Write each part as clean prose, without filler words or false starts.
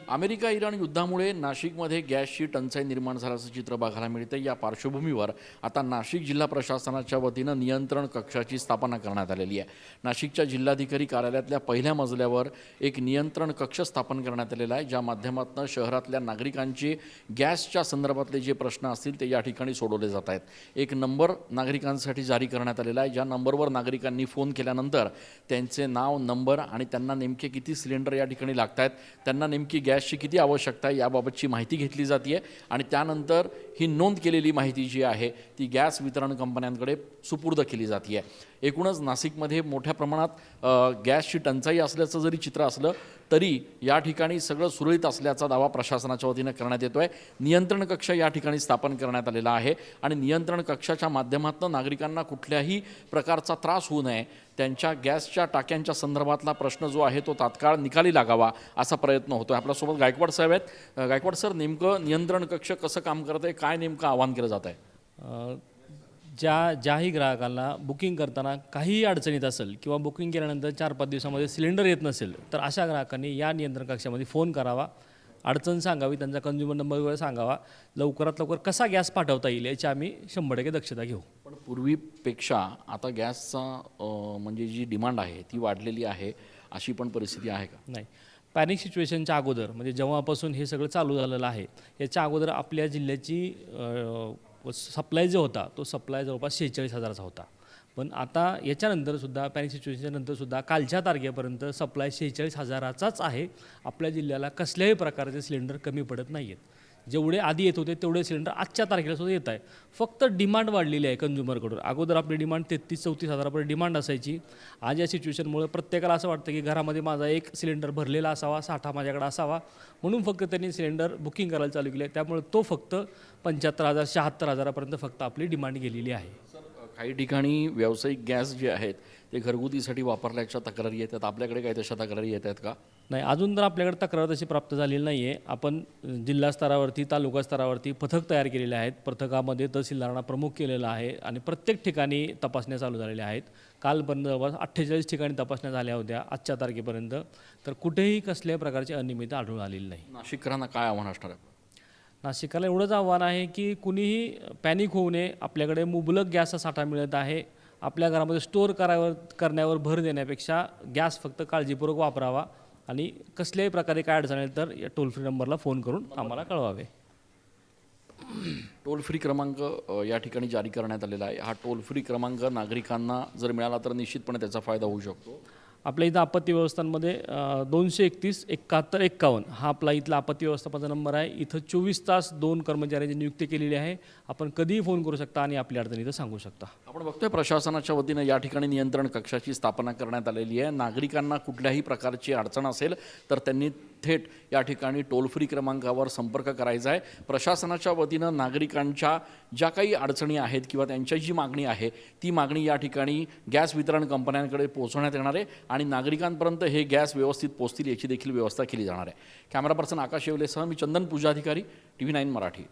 America Iran युद्धामुळे नाशिकमध्ये गॅसची टंचाई निर्माण झाल्याचं चित्र बघायला मिळते। या पार्श्वभूमीवर आता नाशिक जिल्हा प्रशासनाच्या वतीनं नियंत्रण कक्षाची स्थापना करण्यात आलेली आहे। नाशिकच्या जिल्हाधिकारी कार्यालयातल्या पहिल्या मजल्यावर एक नियंत्रण कक्ष स्थापन करण्यात आलेला आहे, ज्या माध्यमातून शहरातल्या नागरिकांचे गॅसच्या संदर्भातले जे प्रश्न असतील ते या ठिकाणी सोडवले जात आहेत। एक नंबर नागरिकांसाठी जारी करण्यात आलेला आहे, ज्या नंबरवर नागरिकांनी फोन केल्यानंतर त्यांचे नाव, नंबर आणि त्यांना नेमके किती सिलेंडर या ठिकाणी लागत आहेत, त्यांना नेमकी गॅसची किती आवश्यकता आहे याबाबतची माहिती घेतली जाते आणि त्यानंतर ही नोंद केलेली माहिती जी आहे ती गॅस वितरण कंपन्यांकडे सुपूर्द केली जाते। एकूणच नाशिकमध्ये मोठ्या प्रमाणात गॅसची टंचाई असल्याचं जरी चित्र असलं तरी या ठिकाणी सगळं सुरळीत असल्याचा दावा प्रशासनाच्या वतीने करण्यात येतोय। नियंत्रण कक्ष या ठिकाणी स्थापन करण्यात आलेला आहे आणि नियंत्रण कक्षाच्या माध्यमातून नागरिकांना कुठल्याही प्रकारचा त्रास होऊ नये, त्यांच्या गॅसच्या टाक्यांच्या संदर्भातला प्रश्न जो आहे तो तात्काळ निकाली लागावा असा प्रयत्न होतोय। आपल्यासोबत गायकवाड साहेब आहेत। गायकवाड सर, नेमकं नियंत्रण कक्ष कसं काम करत आहे, काय नेमकं आवाहन केलं जात आहे? ज्याही ग्राहकांना बुकिंग करताना काहीही अडचणीत असेल किंवा बुकिंग केल्यानंतर 4-5 दिवसामध्ये सिलेंडर येत नसेल तर अशा ग्राहकांनी या नियंत्रण कक्षामध्ये फोन करावा, अडचण सांगावी, त्यांचा कंझ्युमर नंबर वगैरे सांगावा, लवकरात लवकर कसा गॅस पाठवता येईल याची आम्ही 100% दक्षता घेऊ। पण पूर्वीपेक्षा आता गॅसचा म्हणजे जी डिमांड आहे ती वाढलेली आहे, अशी पण परिस्थिती आहे का? नाही, पॅनिक सिच्युएशनच्या अगोदर म्हणजे जेव्हापासून हे सगळं चालू झालेलं आहे याच्या अगोदर आपल्या जिल्ह्याची सप्लाय जो होता तो सप्लाय जवळपास 46,000चा होता। पण आता याच्यानंतरसुद्धा पॅनिक सिच्युएशनच्या नंतरसुद्धा कालच्या तारखेपर्यंत सप्लाय 46,000चाच आहे। आपल्या जिल्ह्याला कसल्याही प्रकारचे सिलेंडर कमी पडत नाही आहेत। जेवढे आधी येत होते तेवढे सिलेंडर आजच्या तारखेला सुद्धा येत आहे। फक्त डिमांड वाढलेली आहे कंझ्युमरकडून। अगोदर आपली डिमांड 33-34 हजारापर्यंत डिमांड असायची। आज या सिच्युएशनमुळे प्रत्येकाला असं वाटतं की घरामध्ये माझा एक सिलेंडर भरलेला असावा, साठा माझ्याकडे असावा, म्हणून फक्त त्यांनी सिलेंडर बुकिंग करायला चालू केले आहे। त्यामुळे तो फक्त 75,000 76 हजारापर्यंत फक्त आपली डिमांड गेलेली आहे। काही ठिकाणी व्यावसायिक गॅस जे आहेत ते घरगुतीसाठी वापरल्याच्या तक्रारी येतात, आपल्याकडे काही तशा तक्रारी येत आहेत का? नाही, अजून तर आपल्याकडे तक्रार तशी प्राप्त झालेली नाही आहे। आपण जिल्हा स्तरावरती, तालुका स्तरावरती पथक तयार केलेले आहेत। पथकामध्ये तहसीलदारांना प्रमुख केलेलं आहे आणि प्रत्येक ठिकाणी तपासण्या चालू झालेल्या आहेत। कालपर्यंत जवळपास 48 ठिकाणी तपासण्या झाल्या होत्या आजच्या तारखेपर्यंत, तर कुठेही कसल्याही प्रकारची अनियमितता आढळून आलेली नाही। नाशिककरांना काय आव्हान असणार आहे? नाशिकला एवढंच आव्हान आहे की कुणीही पॅनिक होऊ नये। आपल्याकडे मुबलक गॅसचा साठा मिळत आहे। आपल्या घरामध्ये स्टोअर करण्यावर भर देण्यापेक्षा गॅस फक्त काळजीपूर्वक वापरावा आणि कसल्याही प्रकारे काय अडचण आली तर या टोल फ्री नंबरला फोन करून आम्हाला कळवावे। टोल फ्री क्रमांक या ठिकाणी जारी करण्यात आलेला आहे। हा टोल फ्री क्रमांक नागरिकांना जर मिळाला तर निश्चितपणे त्याचा फायदा होऊ शकतो। आपल्या इथं आपत्ती व्यवस्थांमध्ये 231-71-51 हा आपला इथला आपत्ती व्यवस्थापनाचा नंबर आहे। इथं 24 तास 2 कर्मचाऱ्यांची नियुक्ती केलेली आहे। आपण कधीही फोन करू शकता आणि आपली अडचण इथं सांगू शकता। आपण बघतोय प्रशासनाच्या वतीनं या ठिकाणी नियंत्रण कक्षाची स्थापना करण्यात आलेली आहे। नागरिकांना कुठल्याही प्रकारची अडचण असेल तर त्यांनी थेट या ठिकाणी टोल फ्री क्रमांकावर संपर्क करायचा आहे। प्रशासनाच्या वतीनं नागरिकांच्या ज्या काही अडचणी आहेत किंवा त्यांची जी मागणी आहे ती मागणी या ठिकाणी गॅस वितरण कंपन्यांकडे पोहोचवण्यात येणार आहे आणि नागरिकांपर्यंत हे गॅस व्यवस्थित पोहोचतील याची देखील व्यवस्था केली जाणार आहे। कॅमेरा पर्सन आकाश येवलेसह मी चंदन पूजाधिकारी, TV9 मराठी।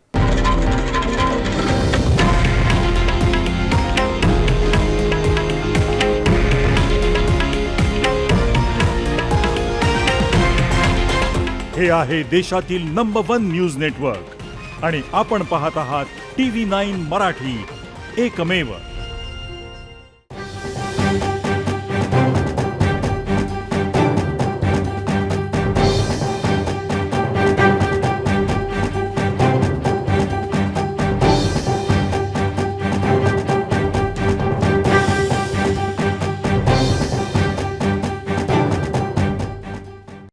हे आहे देशातील नंबर 1 न्यूज नेटवर्क आणि आपण पाहत आहात TV9 मराठी, एकमेव।